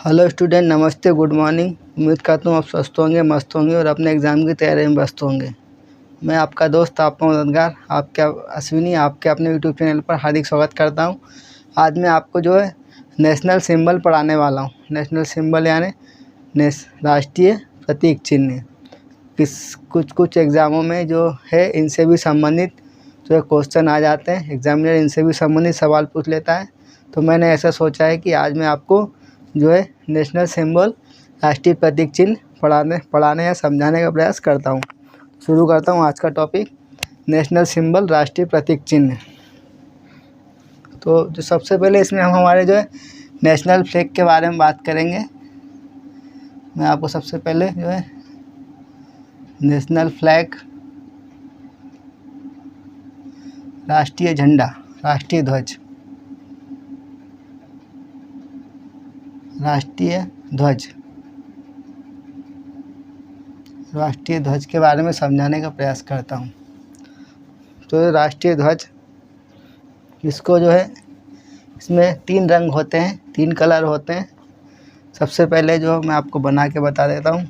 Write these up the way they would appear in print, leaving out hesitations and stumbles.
Hello student, नमस्ते, good morning. उम्मीद करता हूँ आप स्वस्थ होंगे, मस्त होंगे और अपने एग्ज़ाम की तैयारी में व्यस्त होंगे। मैं आपका दोस्त, आपका मददगार, आपका अश्विनी, आपके अपने यूट्यूब चैनल पर हार्दिक स्वागत करता हूँ। आज मैं आपको जो है नेशनल सिंबल पढ़ाने वाला हूँ। नेशनल सिंबल यानी राष्ट्रीय प्रतीक चिन्ह। कुछ एग्ज़ामों में जो है इनसे भी संबंधित जो है क्वेश्चन आ जाते हैं। एग्जामिनर इनसे भी संबंधित सवाल पूछ लेता है। तो मैंने ऐसा सोचा है कि आज मैं आपको जो है नेशनल सिंबल राष्ट्रीय प्रतीक चिन्ह पढ़ाने या समझाने का प्रयास करता हूँ। शुरू करता हूँ आज का टॉपिक, नेशनल सिंबल राष्ट्रीय प्रतीक चिन्ह। तो जो सबसे पहले इसमें हम हमारे जो है नेशनल फ्लैग के बारे में बात करेंगे। मैं आपको सबसे पहले जो है नेशनल फ्लैग, राष्ट्रीय झंडा, राष्ट्रीय ध्वज, राष्ट्रीय ध्वज के बारे में समझाने का प्रयास करता हूँ। तो राष्ट्रीय ध्वज, इसको जो है इसमें 3 रंग होते हैं, 3 कलर होते हैं। सबसे पहले जो मैं आपको बना के बता देता हूँ,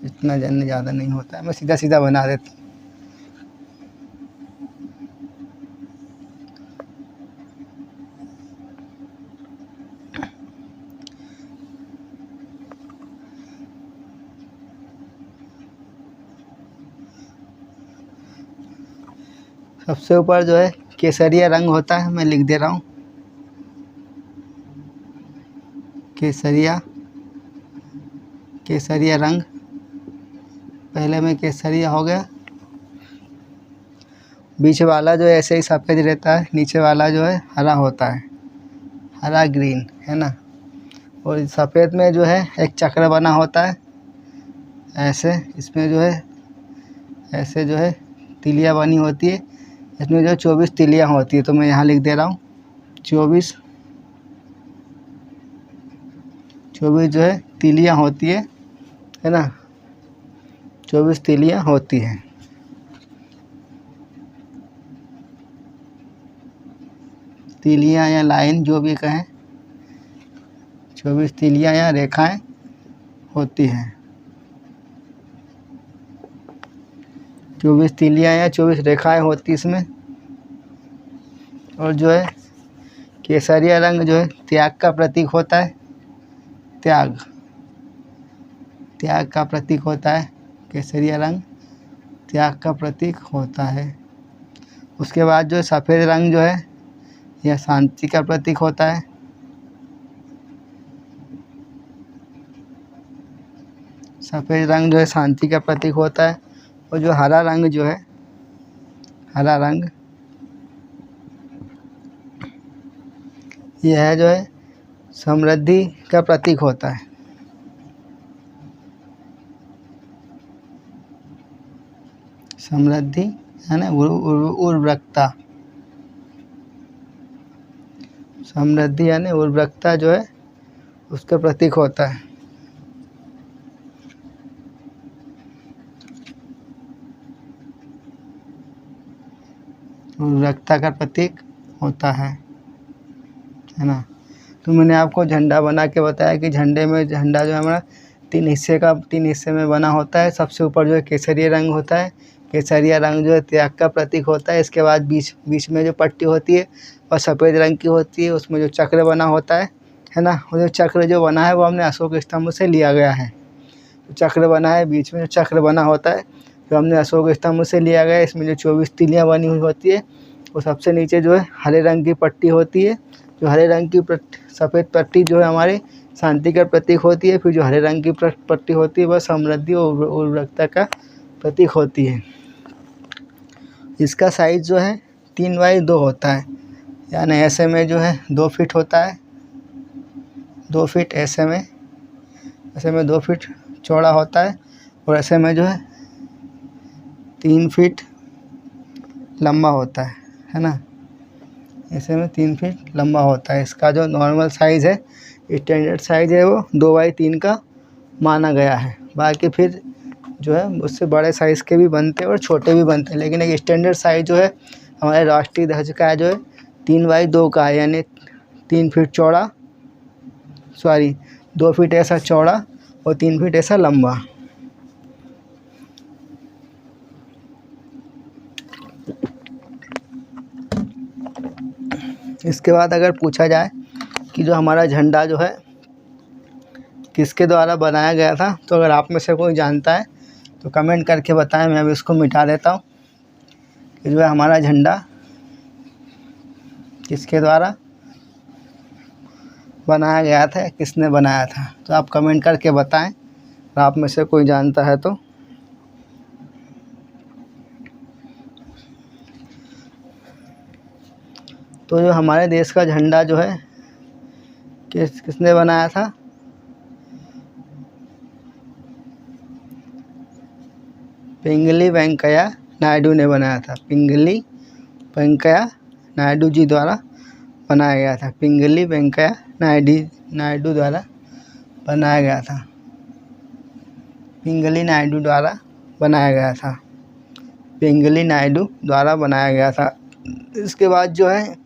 इतना जानने ज़्यादा नहीं होता है, मैं सीधा सीधा बना देता हूँ। सबसे ऊपर जो है केसरिया रंग होता है, मैं लिख दे रहा हूँ केसरिया रंग। पहले में केसरिया हो गया। बीच वाला जो ऐसे ही सफ़ेद रहता है, नीचे वाला जो है हरा होता है, हरा ग्रीन है ना। और सफ़ेद में जो है एक चक्र बना होता है ऐसे, इसमें जो है ऐसे जो है तिलियाँ बनी होती है। इसमें जो 24 तिलियाँ होती है, तो मैं यहाँ लिख दे रहा हूँ 24 जो है तिलियाँ होती है ना। 24 तिलियाँ होती हैं। तिलियाँ या लाइन जो भी कहें, 24 तिलियाँ या रेखाएं होती हैं। 24 तिलियाँ या 24 रेखाएं होती इसमें। और जो है केसरिया रंग जो है त्याग का प्रतीक होता है। त्याग का प्रतीक होता है। केसरिया रंग त्याग का प्रतीक होता है। उसके बाद जो सफ़ेद रंग जो है यह शांति का प्रतीक होता है। सफ़ेद रंग जो है शांति का प्रतीक होता है। और जो हरा रंग जो है, हरा रंग यह जो है समृद्धि का प्रतीक होता है। समृद्धि है ना, उर्वरकता। समृद्धि यानी उर्वरकता जो है उसका प्रतीक होता है। उर्वरकता का प्रतीक होता है ना। तो मैंने आपको झंडा बना के बताया कि झंडा जो है हमारा 3 हिस्से में बना होता है। सबसे ऊपर जो है केसरिया रंग होता है। केसरिया रंग जो है त्याग का प्रतीक होता है। इसके बाद बीच में जो पट्टी होती है और सफ़ेद रंग की होती है, उसमें जो चक्र बना होता है ना। वो जो चक्र जो बना है वो हमने अशोक स्तंभ से लिया गया है। चक्र बना है, बीच में जो चक्र बना होता है जो हमने अशोक स्तंभ से लिया गया है। इसमें जो 24 तिलियाँ बनी हुई होती है, और सबसे नीचे जो है हरे रंग की पट्टी होती है। जो हरे रंग की सफ़ेद पट्टी जो है हमारी शांति का प्रतीक होती है। फिर जो हरे रंग की पट्टी होती है वह समृद्धि और उर्वरकता का प्रतीक होती है। इसका साइज़ जो है 3x2 होता है, यानी ऐसे में जो है 2 फीट होता है, 2 फीट ऐसे में 2 फीट चौड़ा होता है। और ऐसे में जो है 3 फीट लंबा होता है ना। ऐसे में 3 फीट लंबा होता है। इसका जो नॉर्मल साइज़ है, स्टैंडर्ड साइज़ है, वो 2x3 का माना गया है। बाकी फिर जो है उससे बड़े साइज़ के भी बनते हैं और छोटे भी बनते हैं, लेकिन एक स्टैंडर्ड साइज़ जो है हमारे राष्ट्रीय ध्वज का जो है 3x2 का है, यानी 3 फीट चौड़ा, 2 फीट ऐसा चौड़ा और 3 फीट ऐसा लंबा। इसके बाद अगर पूछा जाए कि जो हमारा झंडा जो है किसके द्वारा बनाया गया था, तो अगर आप में से कोई जानता है तो कमेंट करके बताएं, मैं अब इसको मिटा देता हूँ कि जो है हमारा झंडा किसके द्वारा बनाया गया था, किसने बनाया था। तो आप कमेंट करके बताएं अगर आप में से कोई जानता है तो। तो जो हमारे देश का झंडा जो है किसने बनाया था, पिंगली वेंकैया नायडू ने बनाया था। पिंगली वेंकैया नायडू जी द्वारा बनाया गया था। पिंगली वेंकैया नायडू द्वारा बनाया गया था। पिंगली नायडू द्वारा बनाया गया था। पिंगली नायडू द्वारा बनाया गया था। इसके बाद जो है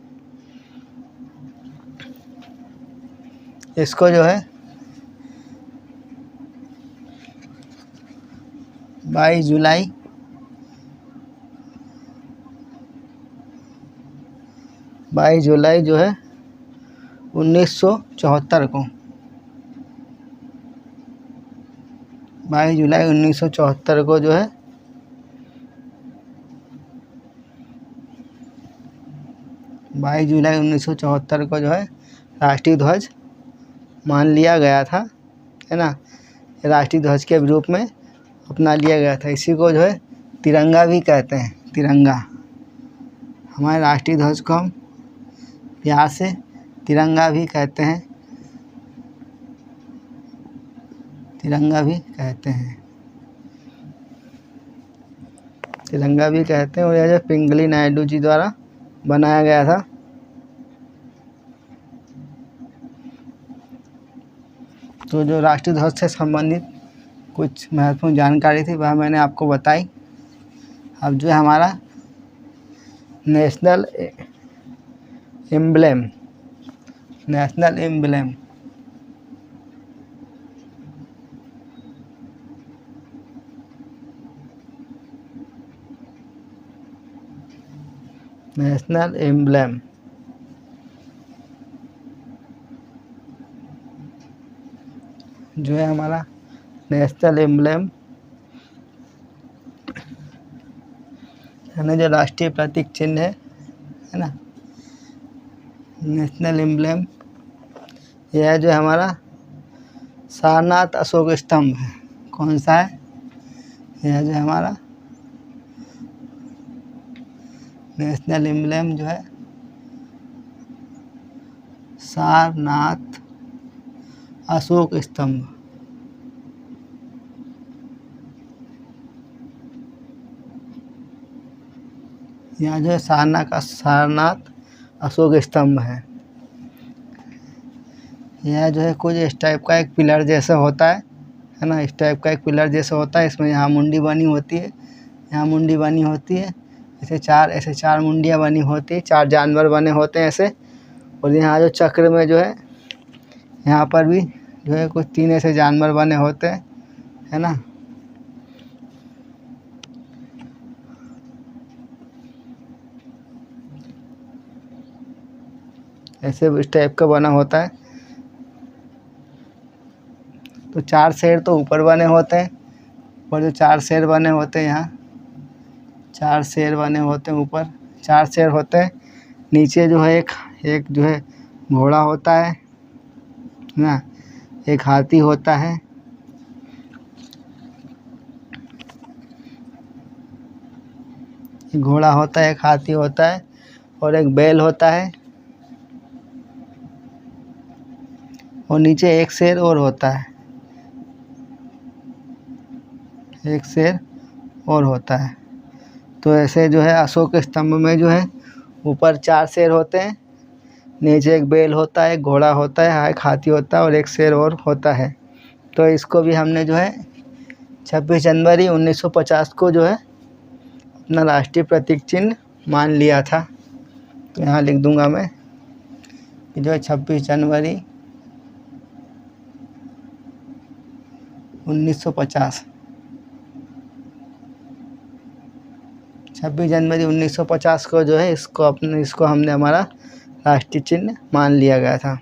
इसको जो है 22 जुलाई 22 जुलाई जो है 1974 को 22 जुलाई 1974 को जो है 22 जुलाई 1974 को जो है राष्ट्रीय ध्वज मान लिया गया था, है ना। राष्ट्रीय ध्वज के रूप में अपना लिया गया था। इसी को जो है तिरंगा भी कहते हैं। तिरंगा, हमारे राष्ट्रीय ध्वज को हम प्यार से तिरंगा भी कहते हैं। तिरंगा भी कहते हैं। तिरंगा भी कहते हैं। और यह जो पिंगली नायडू जी द्वारा बनाया गया था। तो जो राष्ट्रीय ध्वज से संबंधित कुछ महत्वपूर्ण जानकारी थी वह मैंने आपको बताई। अब जो है हमारा national emblem, national emblem, national emblem जो है हमारा नेशनल एम्ब्लेम है ना, जो राष्ट्रीय प्रतीक चिन्ह है ना, नेशनल एम्ब्लेम यह जो है हमारा सारनाथ अशोक स्तंभ है। कौन सा है? यह जो है हमारा नेशनल एम्ब्लेम जो है सारनाथ अशोक स्तंभ। यहाँ जो है सारनाथ अशोक स्तंभ है। यह जो है कुछ इस टाइप का एक पिलर जैसा होता है ना, इस टाइप का एक पिलर जैसा होता है। इसमें यहाँ मुंडी बनी होती है, यहाँ मुंडी बनी होती है। ऐसे चार मुंडियाँ बनी होती है, 4 जानवर बने होते हैं ऐसे। और यहाँ जो चक्र में जो है यहाँ पर भी जो है कुछ 3 ऐसे जानवर बने होते हैं, है ना। ऐसे इस टाइप का बना होता है। तो 4 शेर तो ऊपर बने होते हैं, और जो 4 शेर बने होते हैं यहाँ 4 शेर बने होते हैं, ऊपर 4 शेर होते हैं। नीचे जो है एक जो है घोड़ा होता है ना, एक हाथी होता है, एक घोड़ा होता है, एक हाथी होता है और एक बैल होता है। और नीचे एक शेर और होता है, एक शेर और होता है। तो ऐसे जो है अशोक स्तंभ में जो है ऊपर 4 शेर होते हैं, नीचे एक बैल होता है, एक घोड़ा होता है, एक हाथी होता है और एक शेर और होता है। तो इसको भी हमने जो है 26 जनवरी 1950 को जो है अपना राष्ट्रीय प्रतीक चिन्ह मान लिया था। तो यहाँ लिख दूंगा मैं कि जो है 26 जनवरी 1950, 26 जनवरी 1950 को जो है इसको हमने हमारा राष्ट्रीय चिन्ह मान लिया गया था।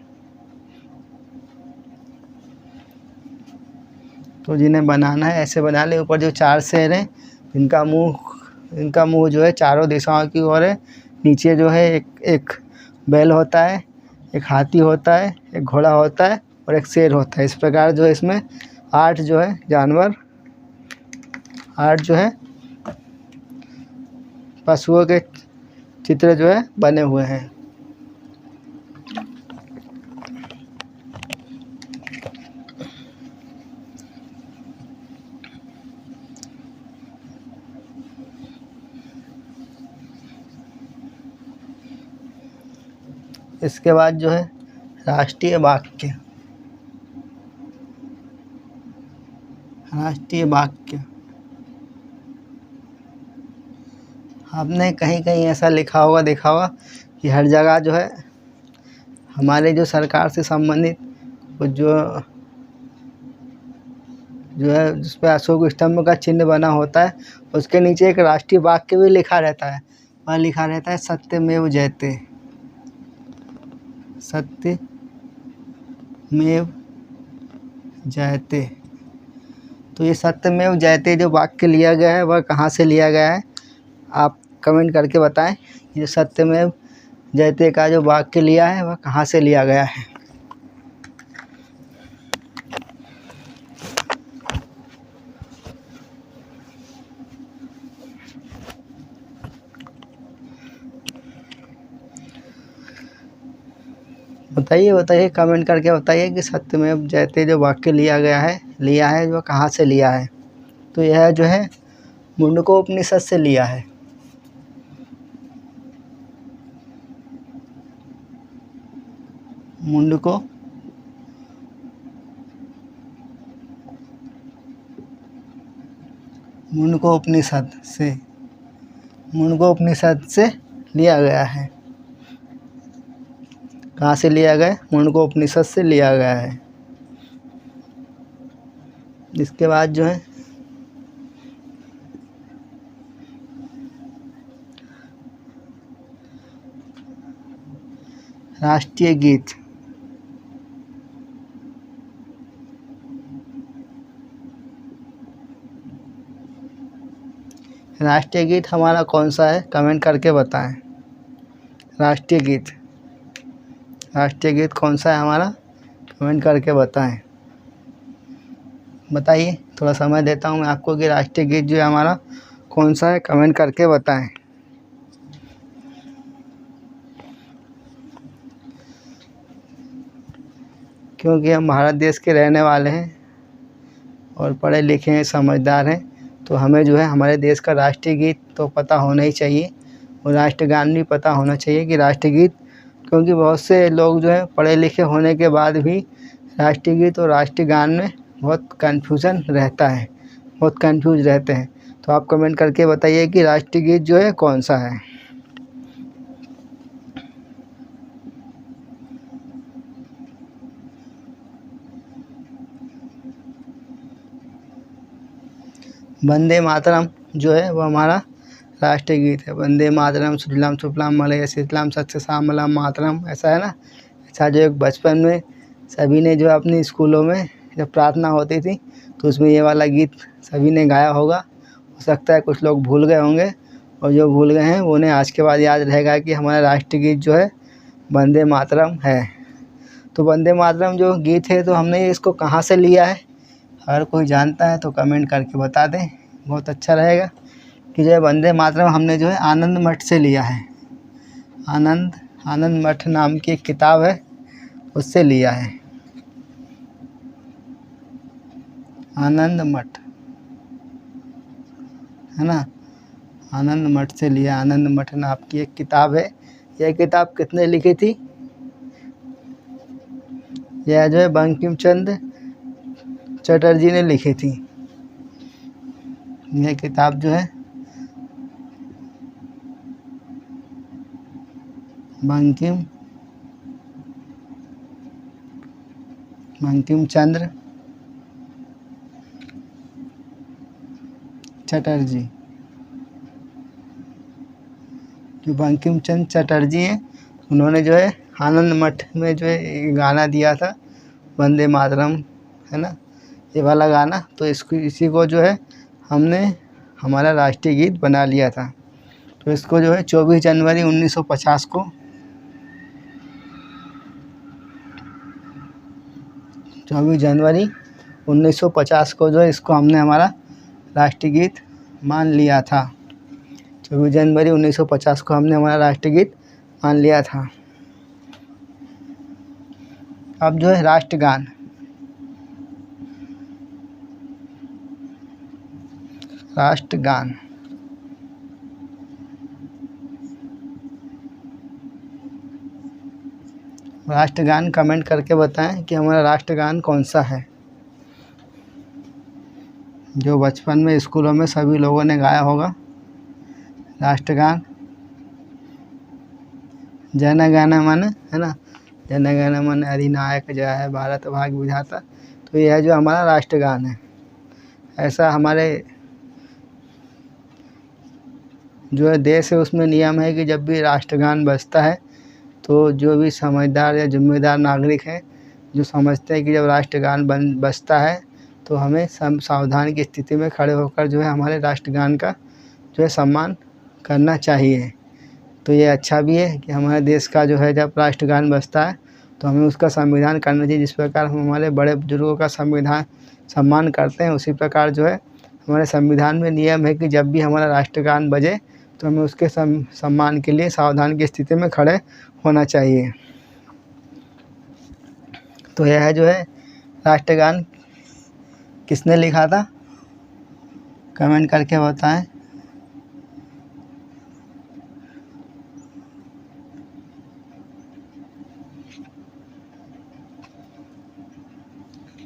तो जिन्हें बनाना है ऐसे बना ले। ऊपर जो 4 शेर हैं इनका मुंह जो है चारों दिशाओं की ओर है। नीचे जो है एक बैल होता है, एक हाथी होता है, एक घोड़ा होता है और एक शेर होता है। इस प्रकार जो है इसमें 8 जो है जानवर, 8 जो है पशुओं के चित्र जो है बने हुए हैं। इसके बाद जो है राष्ट्रीय वाक्य। राष्ट्रीय वाक्य आपने कहीं कहीं ऐसा लिखा होगा, देखा होगा कि हर जगह जो है हमारे जो सरकार से संबंधित कुछ जो है जिस पर अशोक स्तंभ का चिन्ह बना होता है उसके नीचे एक राष्ट्रीय वाक्य भी लिखा रहता है। वह लिखा रहता है सत्यमेव जयते। सत्यमेव जयते। तो ये सत्यमेव जयते जो वाक्य लिया गया है वह कहाँ से लिया गया है, आप कमेंट करके बताएं। ये सत्यमेव जयते का जो वाक्य लिया है वह कहाँ से लिया गया है। बताइए कमेंट करके बताइए कि सत्यमेव जयते जो वाक्य लिया है वो कहाँ से लिया है। तो यह जो है मुंडकोपनिषद से लिया है। मुंडकोपनिषद से लिया गया है। कहाँ से लिया गया? मुंडकोपनिषद से लिया गया है। इसके बाद जो है राष्ट्रीय गीत। राष्ट्रीय गीत हमारा कौन सा है, कमेंट करके बताएं। राष्ट्रीय गीत कौन सा है हमारा, कमेंट करके बताएं। बताइए, थोड़ा समय देता हूं मैं आपको कि राष्ट्रीय गीत जो है हमारा कौन सा है, कमेंट करके बताएं। क्योंकि हम भारत देश के रहने वाले हैं और पढ़े लिखे हैं, समझदार हैं, तो हमें जो है हमारे देश का राष्ट्रीय गीत तो पता होना ही चाहिए और राष्ट्रगान भी पता होना चाहिए कि राष्ट्रीय गीत, क्योंकि बहुत से लोग जो है पढ़े लिखे होने के बाद भी राष्ट्रीय गीत और राष्ट्रीय गान में बहुत कन्फ्यूज़न रहता है, बहुत कन्फ्यूज रहते हैं। तो आप कमेंट करके बताइए कि राष्ट्रीय गीत जो है कौन सा है। वंदे मातरम जो है वो हमारा राष्ट्रीय गीत है। वंदे मातरम सुजलाम सुफलाम मलयज शीतलाम सत्य श्यामलाम मातरम, ऐसा है ना। ऐसा जो एक बचपन में सभी ने जो अपने स्कूलों में जब प्रार्थना होती थी तो उसमें ये वाला गीत सभी ने गाया होगा। हो सकता है कुछ लोग भूल गए होंगे और जो भूल गए हैं उन्हें आज के बाद याद रहेगा कि हमारा राष्ट्रीय गीत जो है वंदे मातरम है। तो वंदे मातरम जो गीत है तो हमने इसको कहाँ से लिया है, अगर कोई जानता है तो कमेंट करके बता दें, बहुत अच्छा रहेगा। कि जो है वंदे मातरम हमने जो है आनंद मठ से लिया है। आनंद मठ नाम की एक किताब है, उससे लिया है। आनंद मठ है ना, आनंद मठ से लिया। आनंद मठ नाम की एक किताब है। यह किताब किसने लिखी थी? यह जो है बंकिम चंद्र चटर्जी ने लिखी थी। यह किताब जो है बंकिम बंकिम चंद्र चटर्जी। जो बंकिम चंद्र चटर्जी हैं, उन्होंने जो है आनंद मठ में जो है गाना दिया था, वंदे मातरम, है ना, ये वाला गाना। तो इसी को जो है हमने हमारा राष्ट्रीय गीत बना लिया था। तो इसको जो है 24 जनवरी 1950 को 24 जनवरी 1950 को जो है इसको हमने हमारा राष्ट्रीय गीत मान लिया था। 24 जनवरी 1950 को हमने हमारा राष्ट्रीय गीत मान लिया था। अब जो है राष्ट्रगान। राष्ट्रगान राष्ट्रगान कमेंट करके बताएं कि हमारा राष्ट्रगान कौन सा है, जो बचपन में स्कूलों में सभी लोगों ने गाया होगा। राष्ट्रगान जन गण मन, है ना, जन गण मन अधिनायक जय है भारत भाग्य विधाता। तो यह जो हमारा राष्ट्रगान है, ऐसा हमारे जो है देश है उसमें नियम है कि जब भी राष्ट्रगान बजता है तो जो भी समझदार या जिम्मेदार नागरिक हैं, जो समझते हैं कि जब राष्ट्रगान बजता है तो हमें सावधान की स्थिति में खड़े होकर जो है हमारे राष्ट्रगान का जो है सम्मान करना चाहिए। तो ये अच्छा भी है कि हमारे देश का जो है जब राष्ट्रगान बजता है तो हमें उसका संविधान करना चाहिए। जिस प्रकार हम हमारे बड़े बुजुर्गों का सम्मान करते हैं, उसी प्रकार जो है हमारे संविधान में नियम है कि जब भी हमारा राष्ट्रगान बजे तो हमें उसके सम्मान के लिए सावधान की स्थिति में खड़े होना चाहिए। तो यह जो है राष्ट्रगान किसने लिखा था, कमेंट करके बताएं।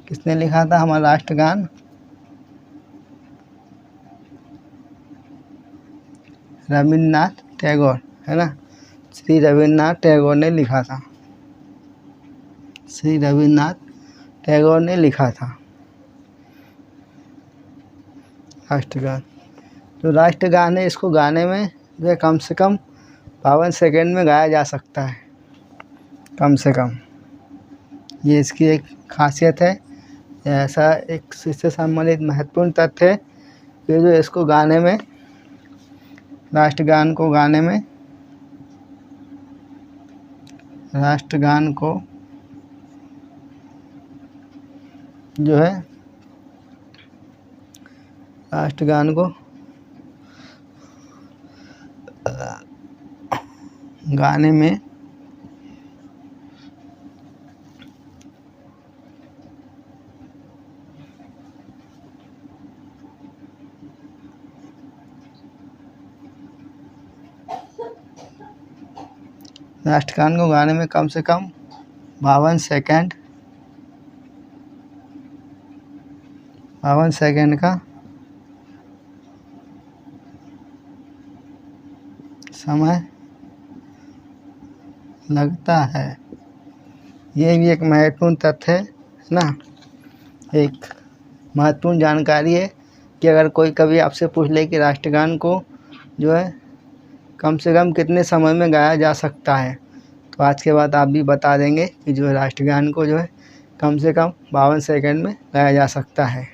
किसने लिखा था हमारा राष्ट्रगान? रविन्द्रनाथ टैगोर, है ना, श्री रविन्द्रनाथ टैगोर ने लिखा था। श्री रविन्द्रनाथ टैगोर ने लिखा था राष्ट्रगान। जो राष्ट्रगान है इसको गाने में जो है कम से कम 52 सेकंड में गाया जा सकता है, कम से कम। ये इसकी एक खासियत है। ऐसा एक इससे संबंधित महत्वपूर्ण तथ्य है कि जो इसको गाने में, राष्ट्रगान को गाने में, राष्ट्रगान को जो है राष्ट्रगान को गाने में राष्ट्रगान को गाने में कम से कम 52 सेकंड का समय लगता है। ये भी एक महत्वपूर्ण तथ्य है ना, एक महत्वपूर्ण जानकारी है कि अगर कोई कभी आपसे पूछ ले कि राष्ट्रगान को जो है कम से कम कितने समय में गाया जा सकता है, तो आज के बाद आप भी बता देंगे कि जो है राष्ट्रगान को जो है कम से कम 52 सेकंड में गाया जा सकता है।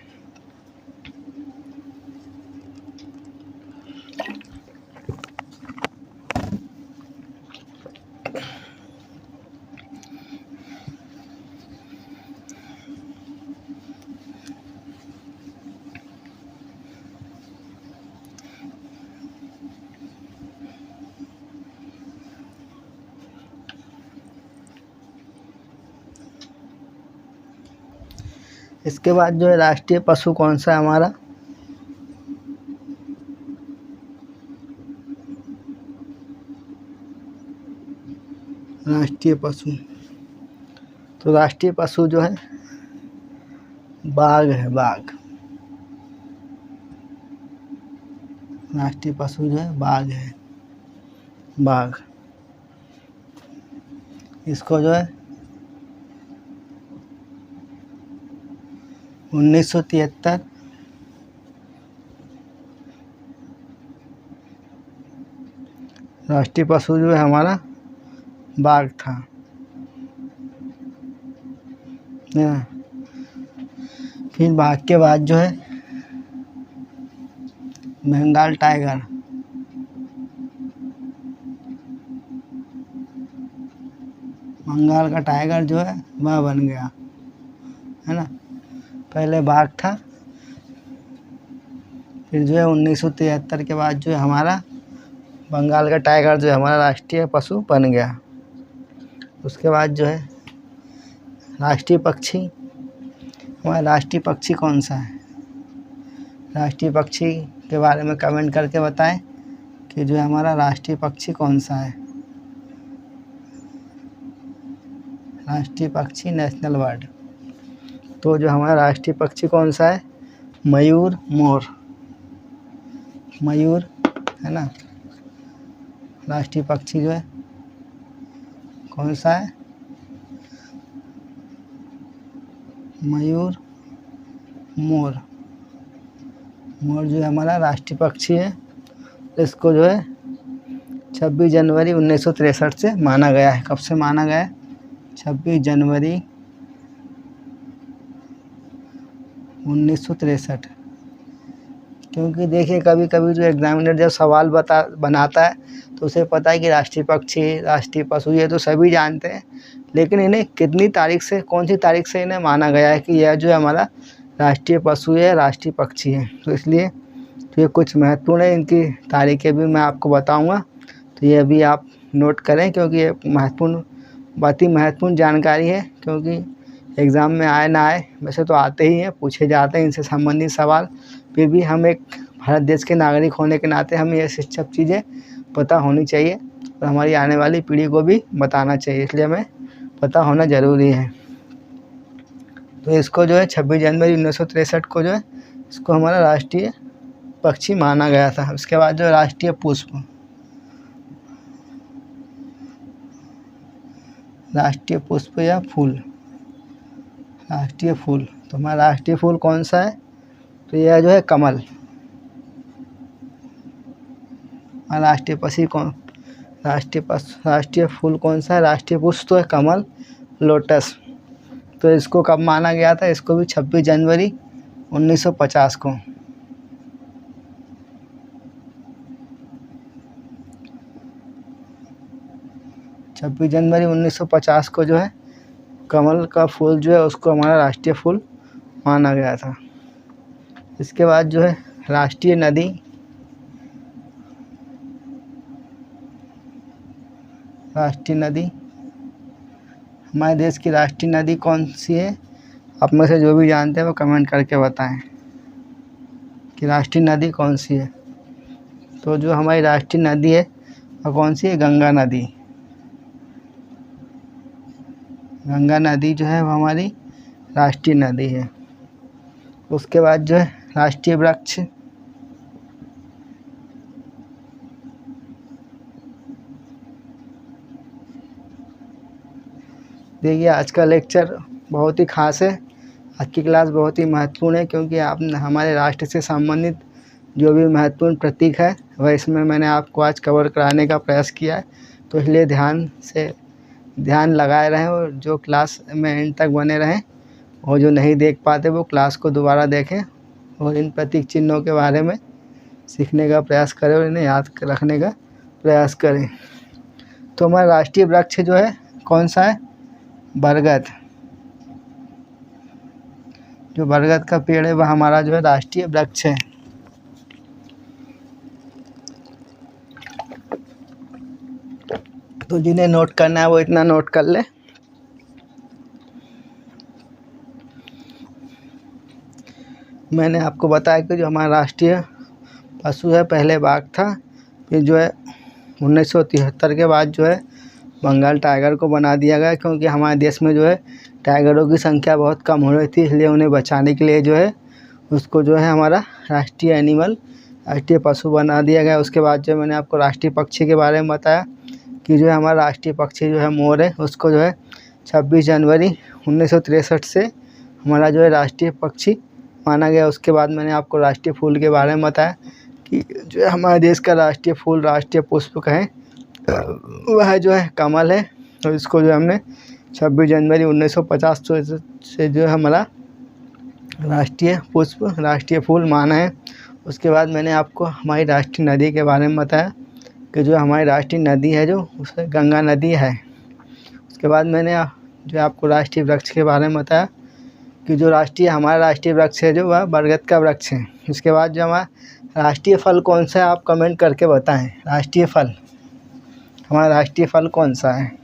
इसके बाद जो है राष्ट्रीय पशु कौन सा है हमारा? राष्ट्रीय पशु, तो राष्ट्रीय पशु जो है बाघ है, बाघ। राष्ट्रीय पशु जो है बाघ है, बाघ। इसको जो है 1973 राष्ट्रीय पशु जो है हमारा बाघ था। फिर बाघ के बाद जो है बंगाल टाइगर, बंगाल का टाइगर जो है वह बन गया, है ना। पहले बाघ था, फिर जो है 1973 के बाद जो है हमारा बंगाल का टाइगर जो है हमारा राष्ट्रीय पशु बन गया। उसके बाद जो है राष्ट्रीय पक्षी, हमारा राष्ट्रीय पक्षी कौन सा है? राष्ट्रीय पक्षी के बारे में कमेंट करके बताएं कि जो है हमारा राष्ट्रीय पक्षी कौन सा है। राष्ट्रीय पक्षी, नेशनल बर्ड, तो जो हमारा राष्ट्रीय पक्षी कौन सा है? मयूर, मोर, मयूर, है ना। राष्ट्रीय पक्षी जो है कौन सा है? मयूर, मोर, मोर जो है हमारा राष्ट्रीय पक्षी है। इसको जो है 26 जनवरी 1963 से माना गया है। कब से माना गया है? 26 जनवरी 1963। क्योंकि देखिए कभी कभी जो एग्जामिनर जब सवाल बनाता है तो उसे पता है कि राष्ट्रीय पक्षी, राष्ट्रीय पशु ये तो सभी जानते हैं, लेकिन इन्हें कितनी तारीख से, कौन सी तारीख से इन्हें माना गया है कि यह जो है हमारा राष्ट्रीय पशु है, राष्ट्रीय पक्षी है। तो इसलिए तो ये कुछ महत्वपूर्ण है, इनकी तारीखें भी मैं आपको बताऊंगा, तो ये भी आप नोट करें क्योंकि ये महत्वपूर्ण, बहुत ही महत्वपूर्ण जानकारी है। क्योंकि एग्ज़ाम में आए ना आए, वैसे तो आते ही हैं, पूछे जाते हैं इनसे संबंधित सवाल, फिर भी हम एक भारत देश के नागरिक होने के नाते हमें ये सब चीज़ें पता होनी चाहिए और हमारी आने वाली पीढ़ी को भी बताना चाहिए, इसलिए हमें पता होना ज़रूरी है। तो इसको जो है 26 जनवरी 1963 को जो है इसको हमारा राष्ट्रीय पक्षी माना गया था। उसके बाद जो राष्ट्रीय पुष्प, राष्ट्रीय पुष्प या फूल, राष्ट्रीय फूल, तो हमारा राष्ट्रीय फूल कौन सा है? तो यह जो है कमल। राष्ट्रीय पक्षी कौन, राष्ट्रीय फूल कौन सा है? राष्ट्रीय पुष्प तो है कमल, लोटस। तो इसको कब माना गया था? इसको भी 26 जनवरी 1950 को। छब्बीस जनवरी 1950 को जो है कमल का फूल जो है उसको हमारा राष्ट्रीय फूल माना गया था। इसके बाद जो है राष्ट्रीय नदी, राष्ट्रीय नदी, हमारे देश की राष्ट्रीय नदी कौन सी है? आप में से जो भी जानते हैं वो कमेंट करके बताएं कि राष्ट्रीय नदी कौन सी है। तो जो हमारी राष्ट्रीय नदी है वो कौन सी है? गंगा नदी। गंगा नदी जो है वो हमारी राष्ट्रीय नदी है। उसके बाद जो है राष्ट्रीय वृक्ष, देखिए आज का लेक्चर बहुत ही खास है, आज की क्लास बहुत ही महत्वपूर्ण है क्योंकि आपने हमारे राष्ट्र से संबंधित जो भी महत्वपूर्ण प्रतीक है वह इसमें मैंने आपको आज कवर कराने का प्रयास किया है। तो इसलिए ध्यान लगाए रहें और जो क्लास में एंड तक बने रहें, और जो नहीं देख पाते वो क्लास को दोबारा देखें और इन प्रतीक चिन्हों के बारे में सीखने का प्रयास करें और इन्हें याद रखने का प्रयास करें। तो हमारा राष्ट्रीय वृक्ष जो है कौन सा है? बरगद। जो बरगद का पेड़ है वह हमारा जो है राष्ट्रीय वृक्ष है। तो जिन्हें नोट करना है वो इतना नोट कर ले। मैंने आपको बताया कि जो हमारा राष्ट्रीय पशु है पहले बाघ था, फिर जो है 1973 के बाद जो है बंगाल टाइगर को बना दिया गया क्योंकि हमारे देश में जो है टाइगरों की संख्या बहुत कम हो रही थी, इसलिए उन्हें बचाने के लिए जो है उसको जो है हमारा राष्ट्रीय एनिमल, राष्ट्रीय पशु बना दिया गया। उसके बाद जो मैंने आपको राष्ट्रीय पक्षी के बारे में बताया कि जो है हमारा राष्ट्रीय पक्षी जो है मोर है, उसको जो है 26 जनवरी 1963 से हमारा जो है राष्ट्रीय पक्षी माना गया। उसके बाद मैंने आपको राष्ट्रीय फूल के बारे में बताया कि जो है हमारे देश का राष्ट्रीय फूल, राष्ट्रीय पुष्प है वह जो है कमल है। और इसको जो हमने 26 जनवरी 1950 से जो है हमारा राष्ट्रीय पुष्प, राष्ट्रीय फूल माना है। उसके बाद मैंने आपको हमारी राष्ट्रीय नदी के बारे में बताया कि जो हमारी राष्ट्रीय नदी है जो उसे गंगा नदी है। उसके बाद मैंने जो आपको राष्ट्रीय वृक्ष के बारे में बताया कि जो हमारा राष्ट्रीय वृक्ष है जो वह बरगद का वृक्ष है। उसके बाद जो हमारा राष्ट्रीय फल कौन सा है आप कमेंट करके बताएं। राष्ट्रीय फल, हमारा राष्ट्रीय फल कौन सा है?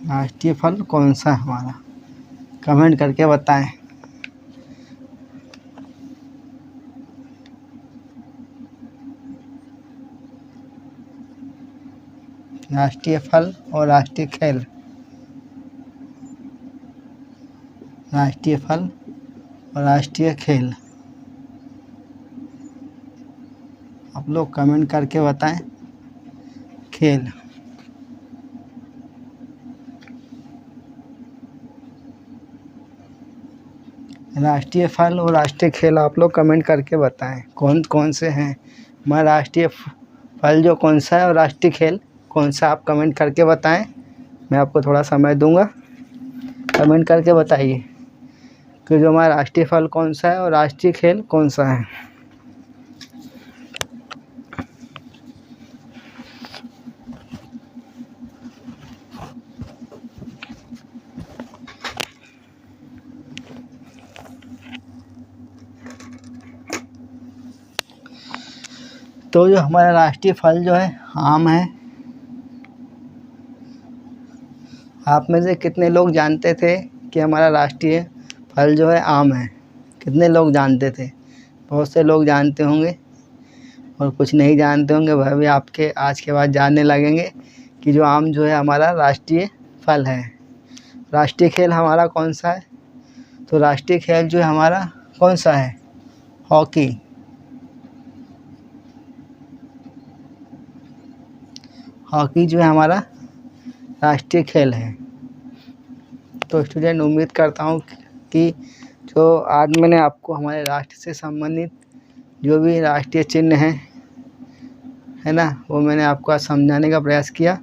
राष्ट्रीय फल कौन सा है हमारा, कमेंट करके बताएं। राष्ट्रीय फल और राष्ट्रीय खेल, राष्ट्रीय फल और राष्ट्रीय खेल आप लोग कमेंट करके बताएं। खेल, राष्ट्रीय फल और राष्ट्रीय खेल आप लोग कमेंट करके बताएं कौन कौन से हैं। हमारा राष्ट्रीय फल जो कौन सा है और राष्ट्रीय खेल कौन सा आप कमेंट करके बताएं। मैं आपको थोड़ा समय दूंगा, कमेंट करके बताइए कि जो हमारा राष्ट्रीय फल कौन सा है और राष्ट्रीय खेल कौन सा है। तो जो हमारा राष्ट्रीय फल जो है आम है। आप में से कितने लोग जानते थे कि हमारा राष्ट्रीय फल जो है आम है? कितने लोग जानते थे? बहुत से लोग जानते होंगे और कुछ नहीं जानते होंगे, वह भी आपके आज के बाद जानने लगेंगे कि जो आम जो है हमारा राष्ट्रीय फल है। राष्ट्रीय खेल हमारा कौन सा है? तो राष्ट्रीय खेल जो है हमारा कौन सा है? हॉकी। हॉकी जो है हमारा राष्ट्रीय खेल है। तो स्टूडेंट, उम्मीद करता हूँ कि जो आज मैंने आपको हमारे राष्ट्र से संबंधित जो भी राष्ट्रीय चिन्ह है ना, वो मैंने आपको आज समझाने का प्रयास किया।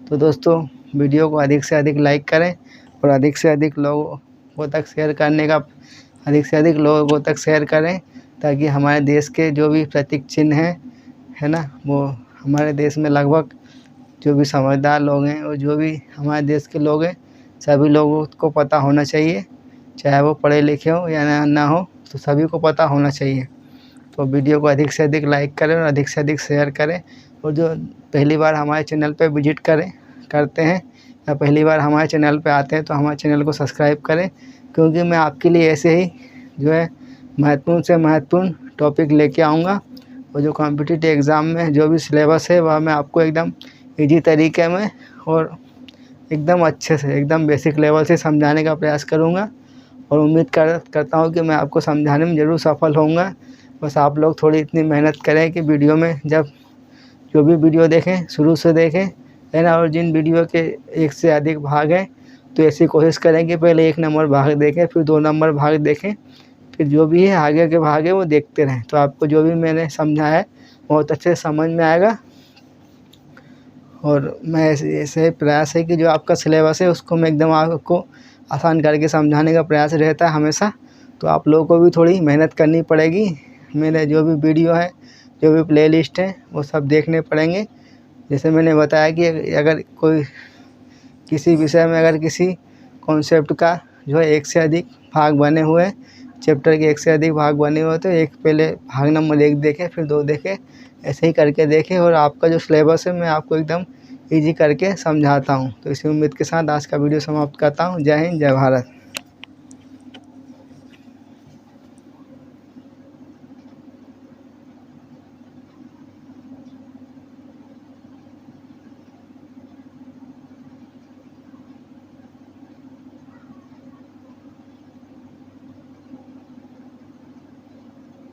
तो दोस्तों, वीडियो को अधिक से अधिक लाइक करें और अधिक से अधिक लोगों तक शेयर करें ताकि हमारे देश के जो भी प्रतीक चिन्ह है ना, वो हमारे देश में लगभग जो भी समझदार लोग हैं और जो भी हमारे देश के लोग हैं सभी लोगों को पता होना चाहिए, चाहे वो पढ़े लिखे हो या ना हो, तो सभी को पता होना चाहिए। तो वीडियो को अधिक से अधिक लाइक करें और अधिक से अधिक शेयर करें। और जो पहली बार हमारे चैनल पे विजिट करते हैं या पहली बार हमारे चैनल पे आते हैं तो हमारे चैनल को सब्सक्राइब करें, क्योंकि मैं आपके लिए ऐसे ही जो है महत्वपूर्ण से महत्वपूर्ण टॉपिक लेके आऊँगा। और जो कॉम्पिटिटिव एग्ज़ाम में जो भी सिलेबस है वह मैं आपको एकदम ईजी तरीके में और एकदम अच्छे से, एकदम बेसिक लेवल से समझाने का प्रयास करूँगा। और उम्मीद करता हूँ कि मैं आपको समझाने में ज़रूर सफल होऊंगा। बस आप लोग थोड़ी इतनी मेहनत करें कि वीडियो में जब जो भी वीडियो देखें शुरू से देखें, है ना। और जिन वीडियो के एक से अधिक भाग हैं तो ऐसी कोशिश करें कि पहले 1 नंबर भाग देखें, फिर 2 नंबर भाग देखें, फिर जो भी है आगे के भाग है वो देखते रहें। तो आपको जो भी मैंने समझाया है बहुत अच्छे से समझ में आएगा। और मैं ऐसे प्रयास है कि जो आपका सिलेबस है उसको मैं एकदम आपको आसान करके समझाने का प्रयास रहता है हमेशा। तो आप लोगों को भी थोड़ी मेहनत करनी पड़ेगी। मेरे जो भी वीडियो है, जो भी प्लेलिस्ट है, वो सब देखने पड़ेंगे। जैसे मैंने बताया कि अगर कोई किसी विषय में अगर किसी कॉन्सेप्ट का जो है 1 से अधिक भाग बने हुए हैं, चैप्टर के 1 से अधिक भाग बने हुए तो पहले भाग नंबर 1 देखें, फिर 2 देखें, ऐसे ही करके देखें। और आपका जो सिलेबस है मैं आपको एकदम ईजी करके समझाता हूँ। तो इसी उम्मीद के साथ आज का वीडियो समाप्त करता हूँ। जय हिंद, जय भारत।